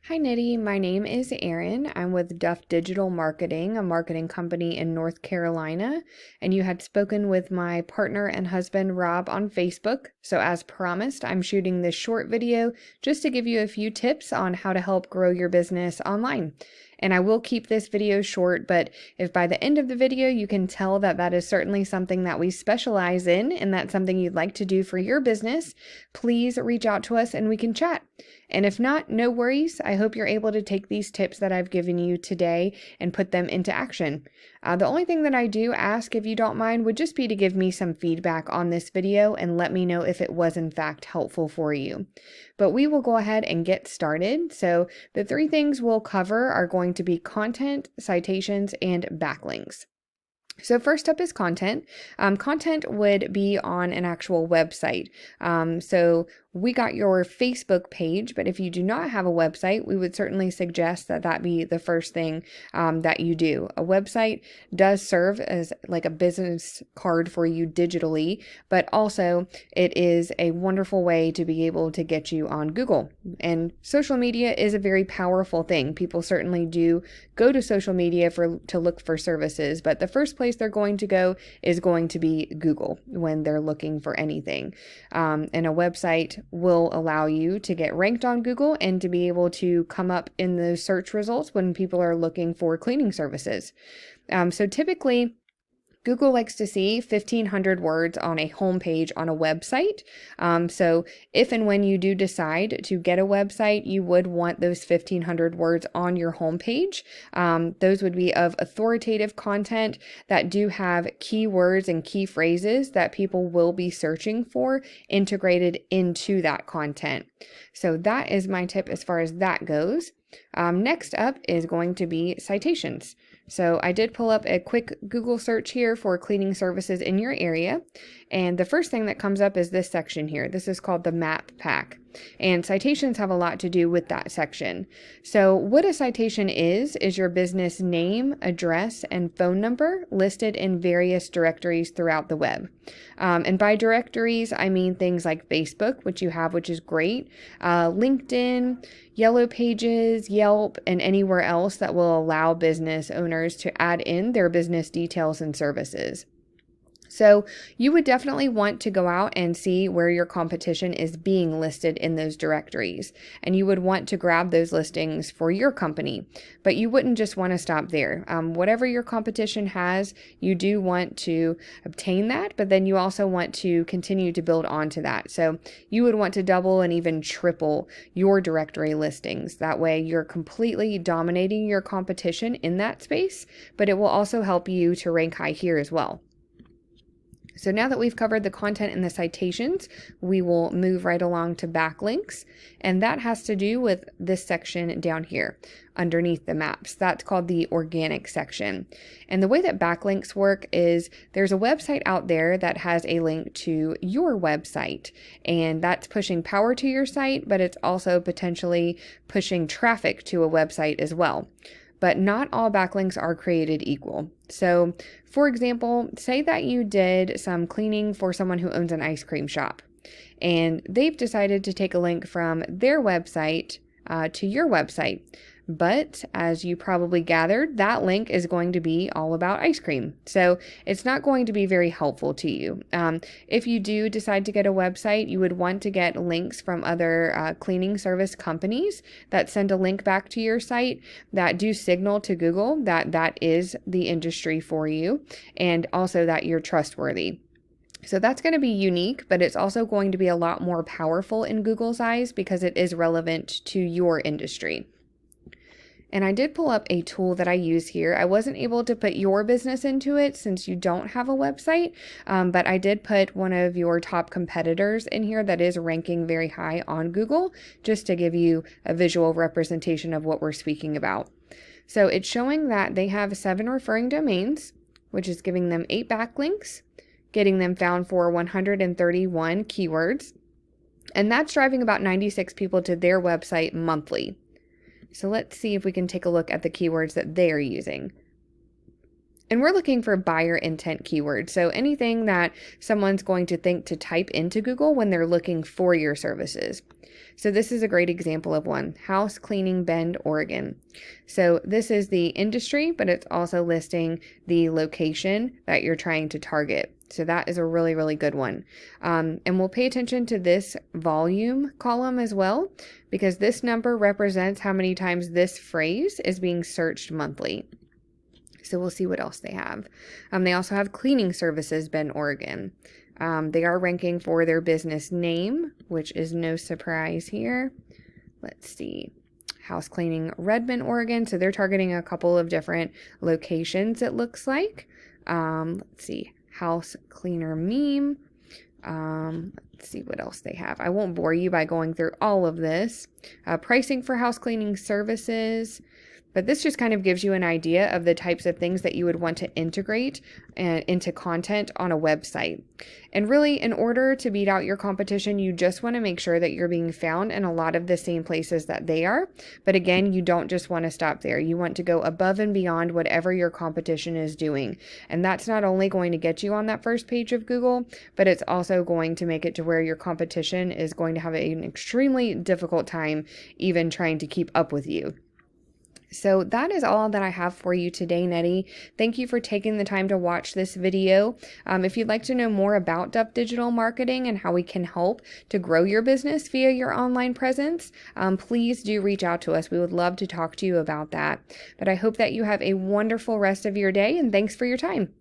Hi Nitty, my name is Erin. I'm with Duff Digital Marketing, a marketing company in North Carolina, and you had spoken with my partner and husband Rob on Facebook. So as promised, I'm shooting this short video just to give you a few tips on how to help grow your business online. And I will keep this video short, but if by the end of the video you can tell that that is certainly something that we specialize in and that's something you'd like to do for your business, please reach out to us and we can chat. And if not, no worries. I hope you're able to take these tips that I've given you today and put them into action. The only thing that I do ask, if you don't mind, would just be to give me some feedback on this video and let me know if it was in fact helpful for you. But we will go ahead and get started. So the three things we'll cover are going to be content, citations, and backlinks. So first up is content. Content would be on an actual website. So we got your Facebook page, but if you do not have a website, we would certainly suggest that that be the first thing that you do. A website does serve as like a business card for you digitally, but also it is a wonderful way to be able to get you on Google. And social media is a very powerful thing. People certainly do go to social media to look for services, but the first place they're going to go is going to be Google when they're looking for anything. And a website will allow you to get ranked on Google and to be able to come up in the search results when people are looking for cleaning services. So typically, Google likes to see 1,500 words on a homepage on a website. So if and when you do decide to get a website, you would want those 1,500 words on your homepage. Those would be of authoritative content that do have keywords and key phrases that people will be searching for integrated into that content. So that is my tip as far as that goes. Next up is going to be citations. So I did pull up a quick Google search here for cleaning services in your area. And the first thing that comes up is this section here. This is called the map pack. And citations have a lot to do with that section. So what a citation is your business name, address, and phone number listed in various directories throughout the web. And by directories, I mean things like Facebook, which you have, which is great, LinkedIn, Yellow Pages, Yelp, and anywhere else that will allow business owners to add in their business details and services. So you would definitely want to go out and see where your competition is being listed in those directories. And you would want to grab those listings for your company, but you wouldn't just want to stop there. Whatever your competition has, you do want to obtain that, but then you also want to continue to build onto that. So you would want to double and even triple your directory listings. That way you're completely dominating your competition in that space, but it will also help you to rank high here as well. So now that we've covered the content and the citations, we will move right along to backlinks. And that has to do with this section down here underneath the maps. That's called the organic section. And the way that backlinks work is there's a website out there that has a link to your website. And that's pushing power to your site, but it's also potentially pushing traffic to a website as well. But not all backlinks are created equal. So, for example, say that you did some cleaning for someone who owns an ice cream shop, and they've decided to take a link from their website to your website. But as you probably gathered, that link is going to be all about ice cream. So it's not going to be very helpful to you. If you do decide to get a website, you would want to get links from other cleaning service companies that send a link back to your site that do signal to Google that that is the industry for you and also that you're trustworthy. So that's going to be unique, but it's also going to be a lot more powerful in Google's eyes because it is relevant to your industry. And I did pull up a tool that I use here. I wasn't able to put your business into it since you don't have a website, but I did put one of your top competitors in here that is ranking very high on Google, just to give you a visual representation of what we're speaking about. So it's showing that they have 7 referring domains, which is giving them 8 backlinks, getting them found for 131 keywords, and that's driving about 96 people to their website monthly. So let's see if we can take a look at the keywords that they're using. And we're looking for buyer intent keywords. So anything that someone's going to think to type into Google when they're looking for your services. So this is a great example of one, house cleaning Bend, Oregon. So this is the industry, but it's also listing the location that you're trying to target. So that is a really, really good one. And we'll pay attention to this volume column as well, because this number represents how many times this phrase is being searched monthly. So we'll see what else they have. They also have cleaning services, Bend, Oregon. They are ranking for their business name, which is no surprise here. Let's see. House cleaning Redmond, Oregon. So they're targeting a couple of different locations, it looks like. Let's see. House cleaner meme. Let's see what else they have. I won't bore you by going through all of this. Pricing for house cleaning services. But this just kind of gives you an idea of the types of things that you would want to integrate into content on a website. And really, in order to beat out your competition, you just want to make sure that you're being found in a lot of the same places that they are. But again, you don't just want to stop there. You want to go above and beyond whatever your competition is doing. And that's not only going to get you on that first page of Google, but it's also going to make it to where your competition is going to have an extremely difficult time even trying to keep up with you. So that is all that I have for you today, Nettie. Thank you for taking the time to watch this video. If you'd like to know more about Duff Digital Marketing and how we can help to grow your business via your online presence, please do reach out to us. We would love to talk to you about that. But I hope that you have a wonderful rest of your day, and thanks for your time.